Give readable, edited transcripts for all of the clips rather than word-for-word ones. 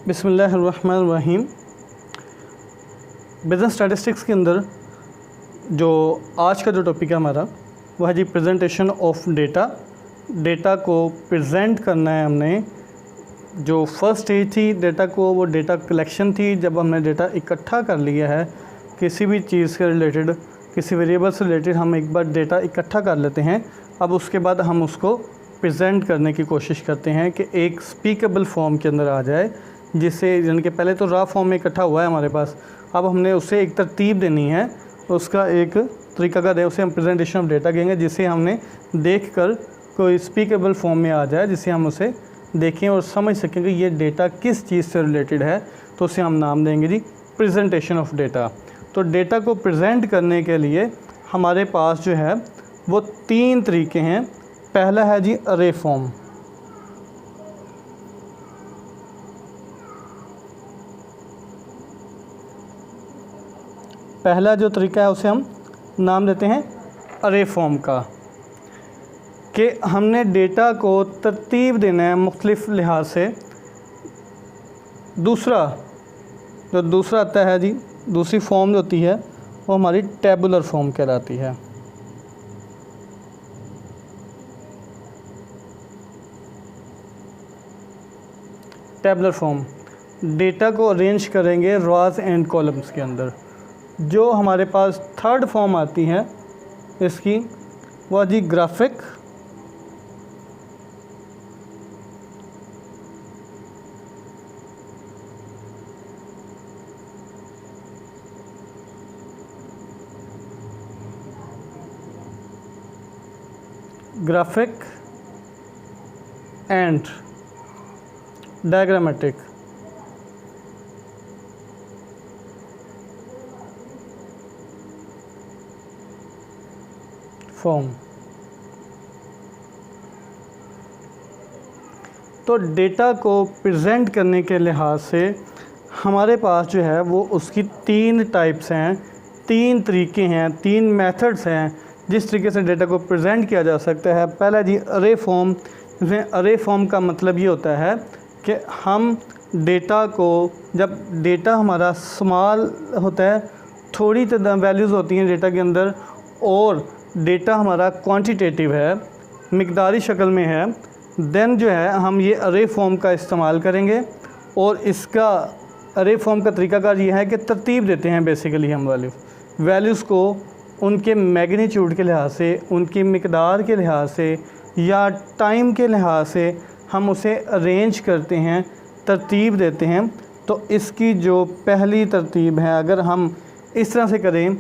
बिस्मिल्लाहिर्रहमानिर्रहीम। Business statistics के अंदर जो आज का जो टॉपिक है हमारा वह है जी प्रेजेंटेशन ऑफ डेटा। डेटा को प्रेजेंट करना है हमने। जो फर्स्ट स्टेज थी डेटा को, वो डेटा कलेक्शन थी। जब हमने डेटा इकट्ठा कर लिया है किसी भी चीज़ के रिलेटेड, किसी वेरिएबल से रिलेटेड, हम एक बार डेटा इकट्ठा कर लेते हैं। अब उसके बाद हम उसको प्रेजेंट करने की कोशिश करते हैं कि एक स्पीकेबल फॉर्म के अंदर आ जाए, जिससे यानी कि पहले तो रा फॉर्म में इकट्ठा हुआ है हमारे पास, अब हमने उसे एक तरतीब देनी है, उसका एक तरीक़ाकार है, उसे हम प्रेजेंटेशन ऑफ डेटा कहेंगे, जिसे हमने देखकर कोई स्पीकेबल फॉर्म में आ जाए, जिससे हम उसे देखें और समझ सकें कि ये डेटा किस चीज़ से रिलेटेड है। तो उसे हम नाम देंगे जी प्रेजेंटेशन ऑफ डेटा। तो डेटा को प्रेजेंट करने के लिए हमारे पास जो है वो 3 तरीके हैं। पहला है जी अरे फॉर्म। पहला जो तरीका है उसे हम नाम देते हैं अरे फॉर्म का, कि हमने डेटा को तरतीब देना है मुख्तलिफ लिहाज से। दूसरा आता है जी, दूसरी फॉर्म जो होती है वो हमारी टेबुलर फॉर्म कहलाती है। टेबुलर फॉर्म डेटा को अरेंज करेंगे रॉज एंड कॉलम्स के अंदर। जो हमारे पास थर्ड फॉर्म आती है इसकी, वह जी graphic. Graphic and diagrammatic form. तो डेटा को प्रेजेंट करने के लिहाज से हमारे पास जो है वो उसकी 3 टाइप्स हैं, 3 तरीके हैं, 3 मेथड्स हैं जिस तरीके से डेटा को प्रेजेंट किया जा सकता है। पहला जी अरे फॉर्म। इसमें अरे फॉर्म का मतलब ये होता है कि हम डेटा को, जब डेटा हमारा स्मॉल होता है, थोड़ी वैल्यूज़ होती हैं डेटा के अंदर, और डेटा हमारा क्वांटिटेटिव है, मिकदारी शक्ल में है, देन जो है हम ये अरे फॉर्म का इस्तेमाल करेंगे। और इसका अरे फॉर्म का तरीकाकार ये है कि तरतीब देते हैं बेसिकली हम वैल्यूज़ को उनके मैग्नीट्यूड के लिहाज से, उनकी मिकदार के लिहाज से या टाइम के लिहाज से हम उसे अरेंज करते हैं, तरतीब देते हैं। तो इसकी जो पहली तरतीब है, अगर हम इस तरह से करें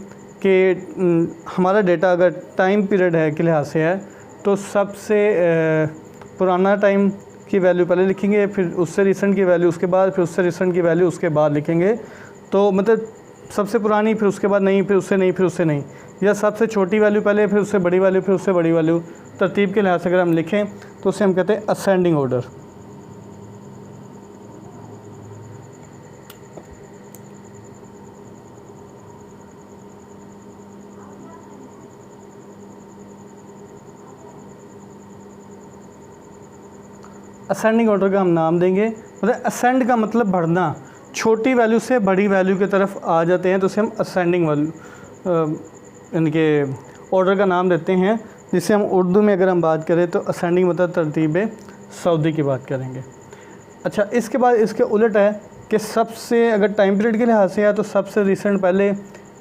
कि हमारा डेटा अगर टाइम पीरियड है के लिहाज से है, तो सबसे पुराना टाइम की वैल्यू पहले लिखेंगे, फिर उससे रिसेंट की वैल्यू उसके बाद, फिर उससे रिसेंट की वैल्यू उसके बाद लिखेंगे। तो मतलब सबसे पुरानी, फिर उसके बाद नहीं, फिर उससे नहीं, फिर उससे नहीं, या सबसे छोटी वैल्यू पहले, फिर उससे बड़ी वैल्यू, फिर उससे बड़ी वैल्यू। तरतीब के लिहाज से अगर हम लिखें तो उसे हम कहते हैं असेंडिंग ऑर्डर। असेंडिंग ऑर्डर का हम नाम देंगे, मतलब असेंड का मतलब बढ़ना, छोटी वैल्यू से बड़ी वैल्यू की तरफ आ जाते हैं, तो उसे हम असेंडिंग वैल्यू इनके ऑर्डर का नाम देते हैं। जिसे हम उर्दू में अगर हम बात करें तो असेंडिंग मतलब तरतीब सऊदी की बात करेंगे। अच्छा, इसके बाद इसके उलट है कि सबसे, अगर टाइम पीरियड के लिहाज से है तो सबसे रिसेंट पहले,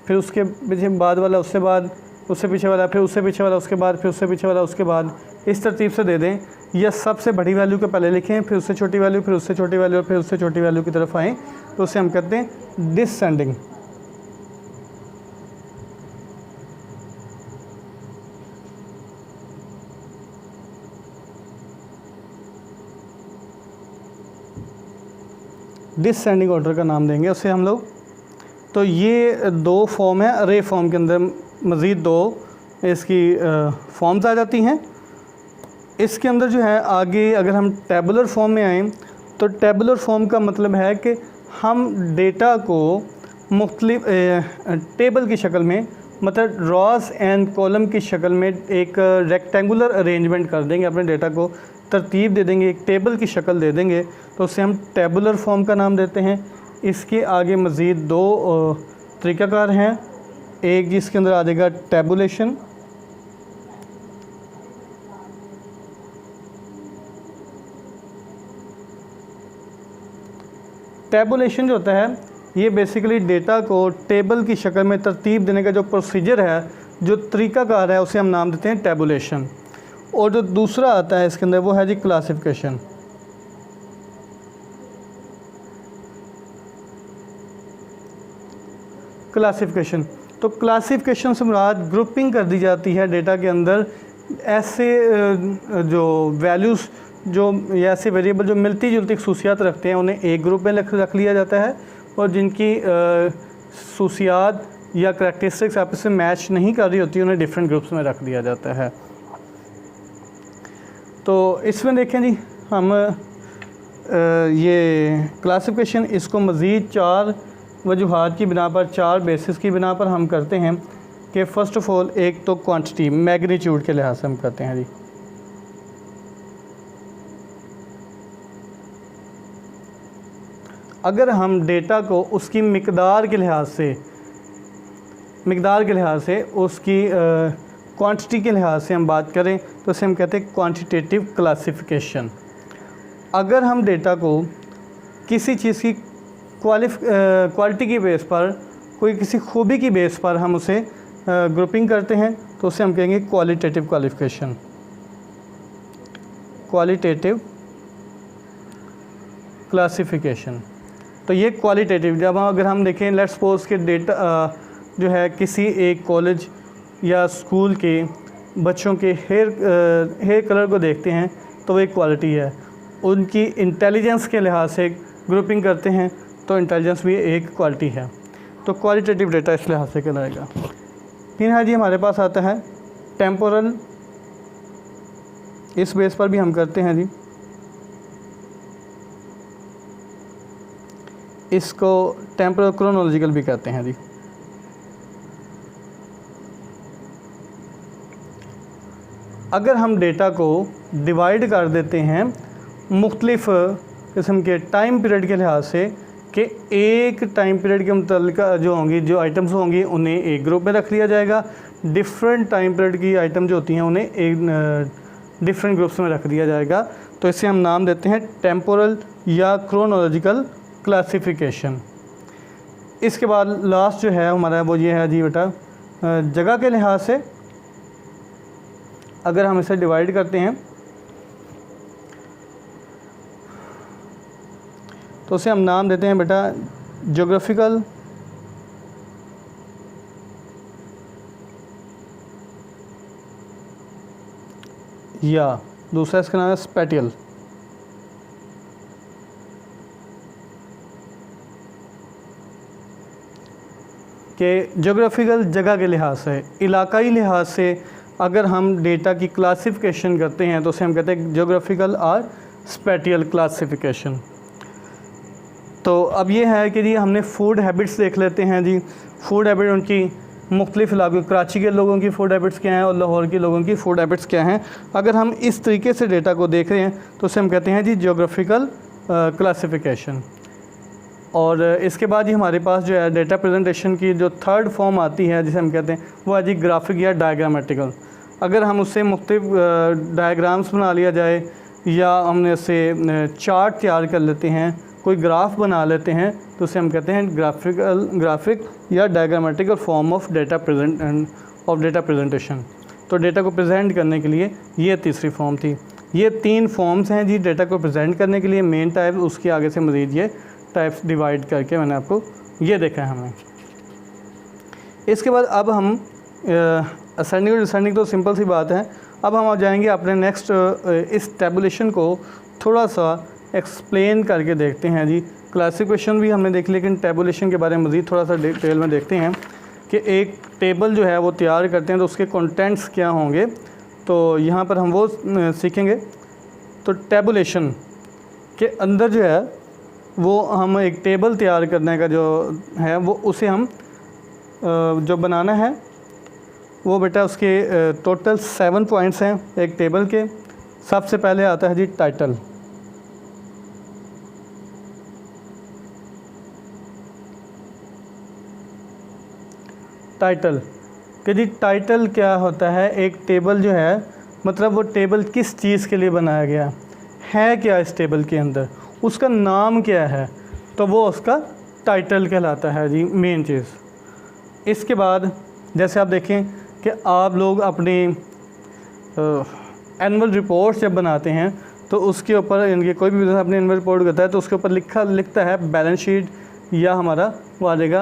फिर उसके पीछे बाद वाला उससे बाद, उससे पीछे वाला, फिर उससे पीछे वाला उसके बाद, फिर उससे पीछे वाला उसके बाद, इस तरतीब से दे दें। या सबसे बड़ी वैल्यू को पहले लिखें, फिर उससे छोटी वैल्यू, फिर उससे छोटी वैल्यू, फिर उससे छोटी वैल्यू की तरफ आएँ, तो उसे हम कहते हैं डिसेंडिंग। डिसेंडिंग ऑर्डर का नाम देंगे उसे हम लोग। तो ये 2 फॉर्म है। अरे फॉर्म के अंदर मज़ीद 2 इसकी फॉर्म्स आ जाती हैं। इसके अंदर जो है आगे अगर हम टेबुलर फॉर्म में आएँ, तो टेबुलर फॉर्म का मतलब है कि हम डेटा को मुख्तलिफ टेबल की शक्ल में, मतलब रॉस एंड कॉलम की शक्ल में एक रेक्टेंगुलर अरेंजमेंट कर देंगे अपने डेटा को, तरतीब दे देंगे, एक टेबल की शक्ल दे देंगे, तो उसे हम टेबुलर फॉर्म का नाम देते हैं। इसके आगे मज़ीद दो तरीक़ाकार हैं, एक जिसके अंदर आ जाएगा टेबुलेशन, टेबुलेशन जो होता है ये बेसिकली डेटा को टेबल की शक्ल में तरतीब देने का जो प्रोसीजर है, जो तरीक़ाकार है, उसे हम नाम देते हैं टेबुलेशन। और जो दूसरा आता है इसके अंदर वो है जी क्लासिफिकेशन। क्लासिफिकेशन, तो क्लासिफिकेशन से मुराद ग्रुपिंग कर दी जाती है डेटा के अंदर ऐसे जो वैल्यूज़ जो या ऐसे वेरिएबल जो मिलती जुलती खसूसियात रखते हैं उन्हें एक ग्रुप में रख लिया जाता है, और जिनकी खसूसियात या करैक्टरिस्टिक्स आपस में मैच नहीं कर रही होती उन्हें डिफरेंट ग्रुप्स में रख दिया जाता है। तो इसमें देखें जी हम ये क्लासिफिकेशन इसको मज़ीद 4 वजूहात की बिना पर, 4 बेसिस की बिना पर हम करते हैं कि फ़र्स्ट ऑफ़ ऑल एक तो क्वांटिटी मैग्नीट्यूड के लिहाज से हम करते हैं जी। अगर हम डेटा को उसकी मिकदार के लिहाज से उसकी क्वांटिटी के लिहाज से हम बात करें तो इसे हम कहते हैं क्वांटिटेटिव क्लासिफिकेशन। अगर हम डेटा को किसी चीज़ की क्वालिटी की बेस पर, कोई किसी खूबी की बेस पर हम उसे ग्रुपिंग करते हैं तो उसे हम कहेंगे क्वालिटेटिव क्वालिफिकेशन। क्वालिटेटिव क्लासिफिकेशन, तो ये क्वालिटेटिव जब अगर हम देखें, लेट्स सपोज के डेटा जो है किसी एक कॉलेज या स्कूल के बच्चों के हेयर कलर को देखते हैं तो वो एक क्वालिटी है। उनकी इंटेलिजेंस के लिहाज से ग्रुपिंग करते हैं तो इंटेलिजेंस भी एक क्वालिटी है। तो क्वालिटेटिव डेटा इस लिहाज से कहलाएगा। फिर है जी हमारे पास आता है टेम्पोरल, इस बेस पर भी हम करते हैं जी। इसको टेम्पोरल क्रोनोलॉजिकल भी कहते हैं जी। अगर हम डेटा को डिवाइड कर देते हैं मुख्तलिफ़ किस्म के टाइम पीरियड के लिहाज से कि एक टाइम पीरियड के मुतालिक जो होंगी, जो आइटम्स होंगी उन्हें एक ग्रुप में रख लिया जाएगा, डिफरेंट टाइम पीरियड की आइटम जो होती हैं उन्हें एक डिफरेंट ग्रुप्स में रख दिया जाएगा। तो इसे हम नाम देते हैं टेम्पोरल या क्रोनोलॉजिकल क्लासिफिकेशन। इसके बाद लास्ट जो है हमारा वो ये है जी बेटा, जगह के लिहाज से अगर हम इसे डिवाइड करते हैं तो उसे हम नाम देते हैं बेटा ज्योग्राफिकल या दूसरा इसका नाम है स्पेटियल। कि ज्योग्राफिकल जगह के लिहाज से, इलाकाई लिहाज से अगर हम डेटा की क्लासिफिकेशन करते हैं तो उसे हम कहते हैं ज्योग्राफिकल और स्पेटियल क्लासिफिकेशन। तो अब ये है कि जी हमने फ़ूड हैबिट्स देख लेते हैं जी। फ़ूड हैबिट उनकी मुख्तलिफ़ इलाकों, कराची के लोगों की फ़ूड हैबिट्स क्या हैं और लाहौर के लोगों की फ़ूड हैबिट्स क्या हैं। अगर हम इस तरीके से डेटा को देख रहे हैं तो उसे हम कहते हैं जी ज्योग्राफिकल क्लासिफिकेशन। और इसके बाद ही हमारे पास जो है डेटा प्रेजेंटेशन की जो थर्ड फॉर्म आती है जिसे हम कहते हैं वो है जी ग्राफिक या डायग्रामेटिकल। अगर हम उससे मुख्तलिफ डायग्राम्स बना लिया जाए या हमने उससे चार्ट तैयार कर लेते हैं, कोई ग्राफ बना लेते हैं तो उसे हम कहते हैं ग्राफिक या diagrammatical form of data presentation. तो डेटा को प्रेजेंट करने के लिए ये तीसरी फॉर्म थी। ये 3 फॉर्म्स हैं जी डेटा को प्रेजेंट करने के लिए, मेन टाइप, उसके आगे से मज़ीद ये टाइप्स डिवाइड करके मैंने आपको ये देखा है हमें। इसके बाद अब हम असेंडिंग और डिसेंडिंग तो सिंपल सी बात है। अब हम आ जाएंगे अपने नेक्स्ट इस टेबुलेशन को थोड़ा सा एक्सप्लेन करके देखते हैं जी। क्लासिफिकेशन भी हमने देख, लेकिन टेबुलेशन के बारे में मज़ीद थोड़ा सा डिटेल में देखते हैं कि एक टेबल जो है वो तैयार करते हैं तो उसके कंटेंट्स क्या होंगे। तो यहाँ पर हम वो सीखेंगे। तो टेबुलेशन के अंदर जो है वो हम एक टेबल तैयार करने का जो है वो उसे हम जो बनाना है वो बेटा उसके टोटल 7 पॉइंट्स हैं एक टेबल के। सबसे पहले आता है जी टाइटल। टाइटल कि जी टाइटल क्या होता है, एक टेबल जो है मतलब वो टेबल किस चीज़ के लिए बनाया गया है, क्या इस टेबल के अंदर, उसका नाम क्या है, तो वो उसका टाइटल कहलाता है जी, मेन चीज़। इसके बाद जैसे आप देखें कि आप लोग अपनी एनुअल रिपोर्ट जब बनाते हैं तो उसके ऊपर इनके कोई भी बिजनेस अपनी एनुअल रिपोर्ट करता है तो उसके ऊपर लिखता है बैलेंस शीट या हमारा वो आ जाएगा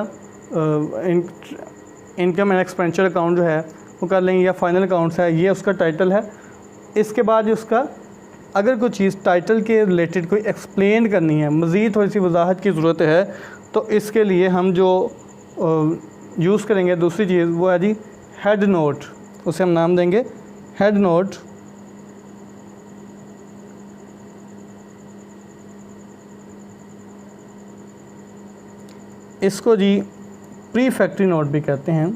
इनकम एंड एक्सपेंडिचर अकाउंट जो है वो कर लेंगे, या फाइनल अकाउंट्स है, ये उसका टाइटल है। इसके बाद उसका अगर कोई चीज़ टाइटल के रिलेटेड कोई एक्सप्लेन करनी है, मज़ीद थोड़ी सी वजाहत की ज़रूरत है, तो इसके लिए हम जो यूज़ करेंगे दूसरी चीज़ वो है जी हेड नोट। उसे हम नाम देंगे हेड नोट। इसको जी प्री फैक्ट्री नोट भी कहते हैं।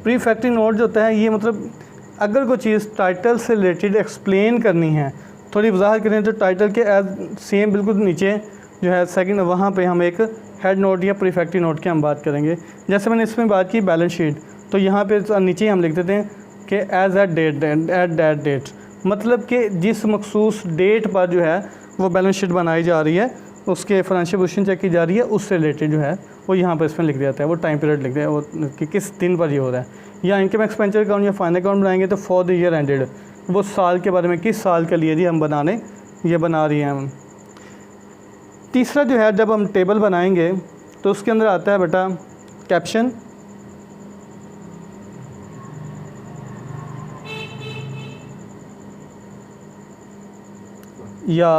प्री फैक्ट्री नोट जो होता है ये मतलब अगर कोई चीज़ टाइटल से रिलेटेड एक्सप्लेन करनी है, थोड़ी वजाहत करनी है, तो टाइटल के एज सेम बिल्कुल नीचे जो है सेकंड, वहाँ पे हम एक हेड नोट या प्री फैक्ट्री नोट की हम बात करेंगे। जैसे मैंने इसमें बात की बैलेंस शीट, तो यहाँ पे नीचे हम लिख देते हैं कि एज एट दैट डेट, मतलब कि जिस मखसूस डेट पर जो है वो बैलेंस शीट बनाई जा रही है, उसके फाइनेंशियल पोजीशन चेक की जा रही है, उससे रिलेटेड जो है वो यहाँ पर इसमें लिख दिया जाता है, वो टाइम पीरियड लिख दिया वो कि किस दिन पर ये हो रहा है। या इनकम एक्सपेंडिचर अकाउंट या फाइनल अकाउंट बनाएंगे तो फॉर द ईयर एंडेड, वो साल के बारे में किस साल के लिए जी हम बना रही हैं हम। तीसरा जो है जब हम टेबल बनाएंगे तो उसके अंदर आता है बेटा कैप्शन, या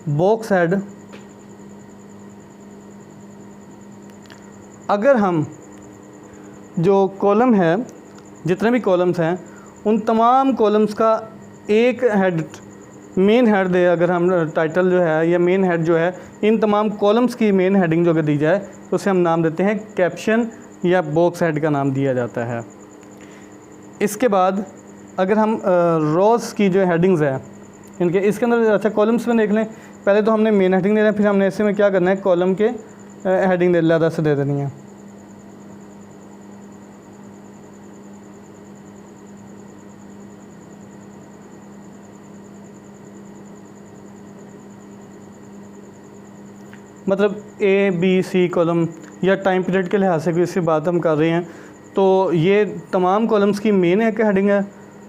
बॉक्स हेड। अगर हम जो कॉलम है, जितने भी कॉलम्स हैं उन तमाम कॉलम्स का एक हेड, मेन हेड दे, अगर हम टाइटल जो है या मेन हेड जो है इन तमाम कॉलम्स की मेन हेडिंग जो अगर दी जाए तो उसे हम नाम देते हैं कैप्शन या बॉक्स हेड का नाम दिया जाता है। इसके बाद अगर हम रोज़ की जो हेडिंग्स है इनके, इसके अंदर अच्छा कॉलम्स में देख लें, पहले तो हमने मेन हेडिंग देना है, फिर हमने ऐसे में क्या करना है कॉलम के हेडिंग ज़्यादा से दे देनी है। मतलब ए बी सी कॉलम या टाइम पीरियड के लिहाज से किसी बात हम कर रहे हैं तो ये तमाम कॉलम्स की मेन एक हेडिंग है,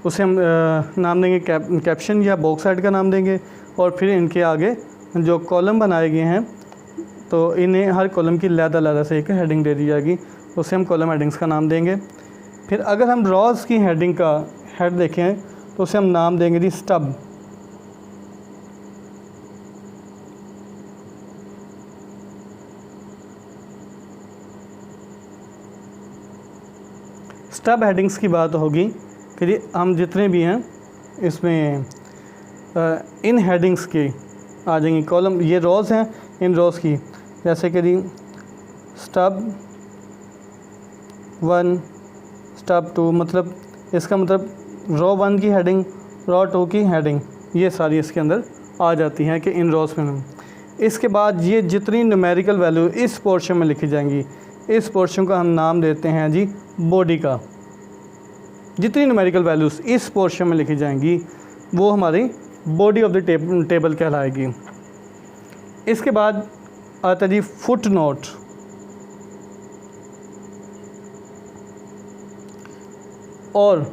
उसे हम नाम देंगे कैप्शन या बॉक्स हेड का नाम देंगे। और फिर इनके आगे जो कॉलम बनाए गए हैं तो इन्हें हर कॉलम की अलग से एक हेडिंग दे दी जाएगी, उसे हम कॉलम हेडिंग्स का नाम देंगे। फिर अगर हम रॉज की हेडिंग का हेड देखें तो उसे हम नाम देंगे जी स्टब। स्टब हेडिंग्स की बात होगी कि जी हम जितने भी हैं इसमें इन हेडिंग्स की आ जाएंगी कॉलम, ये रोज़ हैं, इन रोज़ की जैसे कि जी स्टब 1, स्टब 2, मतलब इसका मतलब रो 1 की हेडिंग, रो 2 की हेडिंग, ये सारी इसके अंदर आ जाती हैं कि इन रोज़ में। इसके बाद ये जितनी न्यूमेरिकल वैल्यू इस पोर्शन में लिखी जाएंगी, इस पोर्शन का हम नाम देते हैं जी बॉडी का। जितनी न्यूमेरिकल वैल्यूज़ इस पोर्शन में लिखी जाएंगी वो हमारी बॉडी ऑफ द टेबल कहलाएगी। इसके बाद आता है जी फुट नोट। और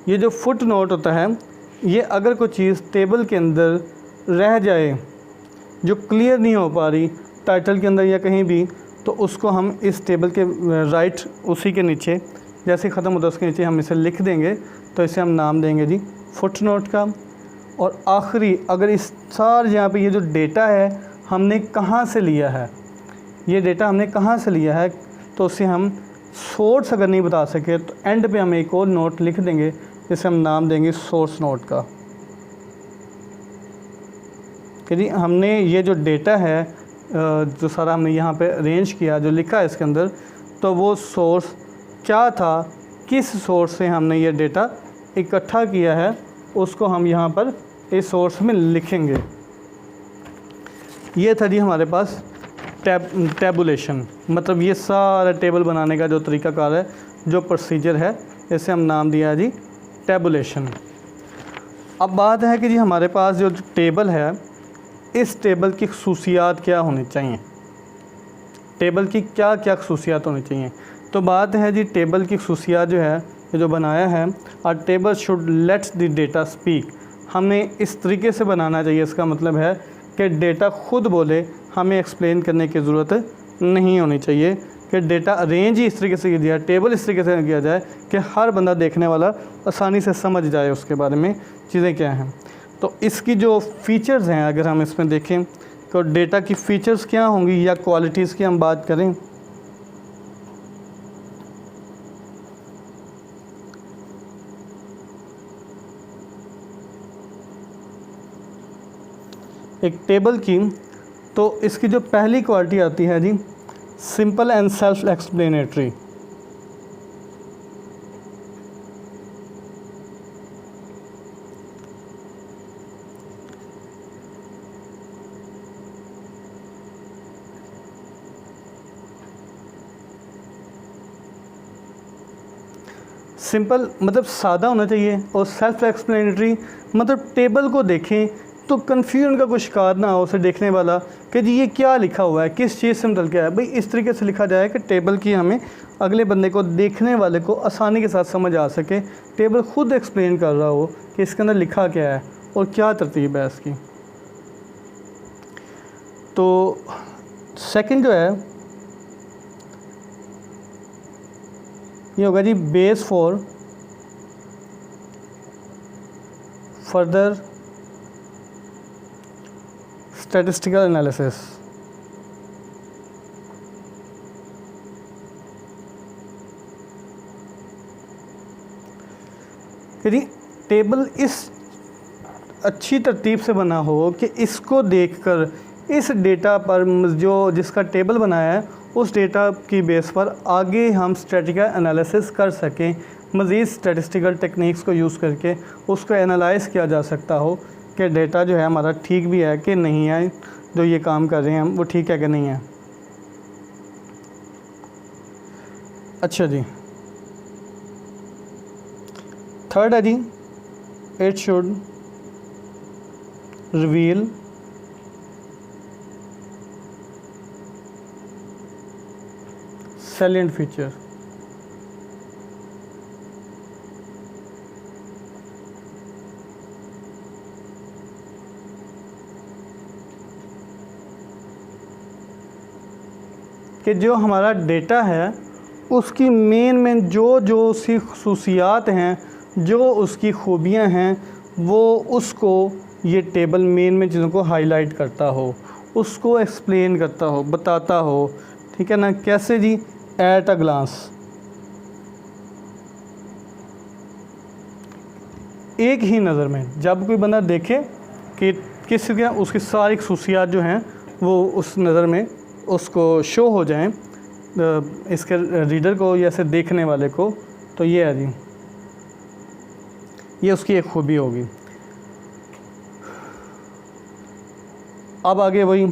ये जो फुट नोट होता है, ये अगर कोई चीज़ टेबल के अंदर रह जाए जो क्लियर नहीं हो पा रही टाइटल के अंदर या कहीं भी, तो उसको हम इस टेबल के राइट उसी के नीचे जैसे ख़त्म होता है उसके नीचे हम इसे लिख देंगे, तो इसे हम नाम देंगे जी फुट नोट का। और आखिरी अगर इस सारे यहाँ पे ये जो डेटा है हमने कहाँ से लिया है, ये डेटा हमने कहाँ से लिया है, तो उसे हम सोर्स अगर नहीं बता सके तो एंड पे हम एक और नोट लिख देंगे जिसे हम नाम देंगे सोर्स नोट का। कि जी हमने ये जो डेटा है जो सारा हमने यहाँ पे अरेंज किया, जो लिखा है इसके अंदर, तो वो सोर्स क्या था, किस सोर्स से हमने ये डेटा इकट्ठा किया है, उसको हम यहाँ पर इस सोर्स में लिखेंगे। ये था जी हमारे पास टैबुलेशन, मतलब ये सारा टेबल बनाने का जो तरीक़ाकार है, जो प्रोसीजर है, इसे हम नाम दिया है जी टैबुलेशन। अब बात है कि जी हमारे पास जो टेबल है, इस टेबल की खसूसियात क्या होनी चाहिए, टेबल की क्या क्या खसूसियात होनी चाहिए। तो बात है जी टेबल की खसूसियात जो है, ये जो बनाया है, और table should let's the data speak, हमें इस तरीके से बनाना चाहिए, इसका मतलब है कि डेटा खुद बोले, हमें एक्सप्लेन करने की ज़रूरत नहीं होनी चाहिए, कि डेटा अरेंज ही इस तरीके से किया जाए, टेबल इस तरीके से किया जाए कि हर बंदा देखने वाला आसानी से समझ जाए उसके बारे में चीज़ें क्या हैं। तो इसकी जो फ़ीचर्स हैं, अगर हम इसमें देखें तो डेटा की फ़ीचर्स क्या होंगी, या क्वालिटीज़ की हम बात करें, एक टेबल की, तो इसकी जो पहली क्वालिटी आती है जी, simple and self explanatory. Simple मतलब सादा होना चाहिए, और सेल्फ एक्सप्लेनेटरी मतलब टेबल को देखें तो कन्फ्यूजन का कोई शिकार ना हो उसे देखने वाला, कि जी ये क्या लिखा हुआ है, किस चीज़ से निकल के आया। भाई इस तरीके से लिखा जाए कि टेबल की हमें अगले बंदे को, देखने वाले को आसानी के साथ समझ आ सके, टेबल खुद एक्सप्लेन कर रहा हो कि इसके अंदर लिखा क्या है और क्या तरतीब है इसकी। तो सेकंड जो है ये होगा जी base for further statistical analysis. यदि टेबल इस अच्छी तरतीब से बना हो कि इसको देखकर इस डेटा पर जो जिसका टेबल बनाया है, उस डेटा की बेस पर आगे हम स्टैटिस्टिकल एनालिसिस कर सकें, मज़ीद स्टैटिस्टिकल टेक्निक्स को यूज़ करके उसको एनालाइज़ किया जा सकता हो कि डेटा जो है हमारा ठीक भी है कि नहीं है, जो ये काम कर रहे हैं वो ठीक है कि नहीं है। अच्छा जी, थर्ड है जी, it should reveal salient feature. कि जो हमारा डेटा है उसकी मेन जो जो उसकी खसूसियात हैं, जो उसकी खूबियां हैं, वो उसको ये टेबल मेन चीज़ों को हाईलाइट करता हो, उसको एक्सप्लेन करता हो, बताता हो, ठीक है ना। कैसे जी, एट अ ग्लांस, एक ही नज़र में जब कोई बंदा देखे कि किस क्या उसकी सारी खसूसियात जो हैं वो उस नज़र में उसको शो हो जाएं इसके रीडर को या इसे देखने वाले को, तो ये है जी, ये उसकी एक खूबी होगी। अब आगे वही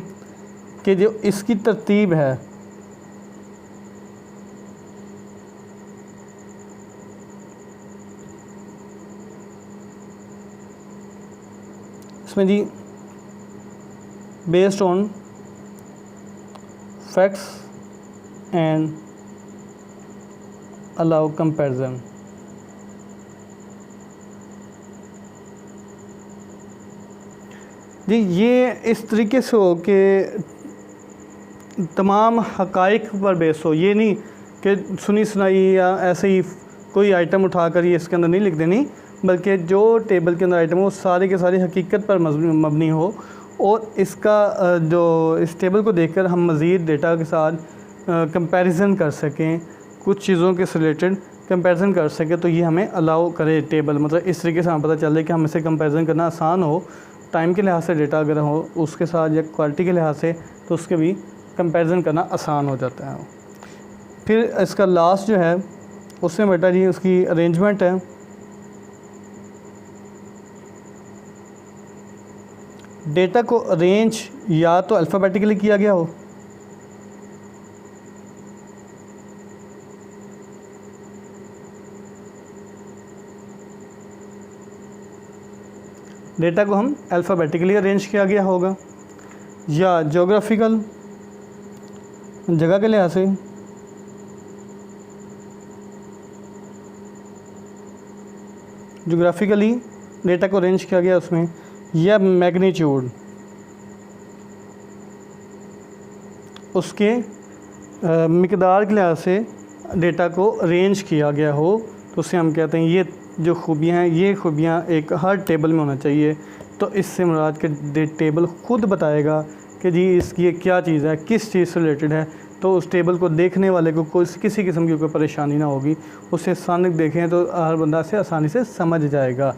कि जो इसकी तरतीब है, इसमें जी based on facts and allow comparison. जी ये इस तरीके से हो कि तमाम हक़ाइक़ पर बेस हो, ये नहीं कि सुनी सुनाई या ऐसे ही कोई आइटम उठाकर ये इसके अंदर नहीं लिख देनी, बल्कि जो टेबल के अंदर आइटम हो सारी के सारी हकीकत पर मबनी हो, और इसका जो इस टेबल को देखकर हम मज़ीद डेटा के साथ कंपैरिजन कर सकें, कुछ चीज़ों के रिलेटेड कंपैरिजन कर सकें, तो ये हमें अलाउ करे टेबल। मतलब इस तरीके से हमें पता चले कि हम इसे कंपैरिजन करना आसान हो, टाइम के लिहाज से डेटा अगर हो उसके साथ, या क्वालिटी के लिहाज से, तो उसके भी कंपैरिजन करना आसान हो जाता है। फिर इसका लास्ट जो है उसमें बेटा जी उसकी अरेंजमेंट है। डेटा को अरेंज या तो अल्फ़ाबेटिकली किया गया हो, डेटा को हम अल्फ़ाबेटिकली अरेंज किया गया होगा, या जोग्राफिकल जगह के लिहाज से, जोग्राफिकली डेटा को अरेंज किया गया उसमें, या मैग्नीट्यूड उसके मिकदार के लिहाज से डेटा को अरेंज किया गया हो, तो उससे हम कहते हैं ये जो खूबियाँ हैं, ये खूबियाँ एक हर टेबल में होना चाहिए। तो इससे मुराद के टेबल खुद बताएगा कि जी इसकी ये क्या चीज़ है, किस चीज़ से रिलेटेड है, तो उस टेबल को देखने वाले को कोई किसी किस्म की कोई परेशानी ना होगी, उसे आसानी देखें तो हर बंदा से आसानी से समझ जाएगा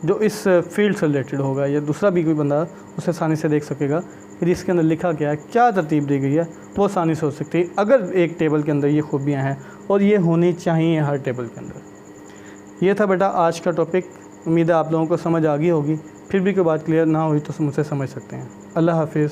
जो इस फील्ड से रिलेटेड होगा, या दूसरा भी कोई बंदा उसे आसानी से देख सकेगा कि जिसके अंदर लिखा क्या है, क्या तरतीब दी गई है, वो आसानी से हो सकती है अगर एक टेबल के अंदर ये खूबियाँ हैं, और ये होनी चाहिए हर टेबल के अंदर। ये था बेटा आज का टॉपिक। उम्मीद है आप लोगों को समझ आ गई होगी। फिर भी कोई बात क्लियर ना हुई तो मुझसे समझ सकते हैं। अल्लाह हाफिज़।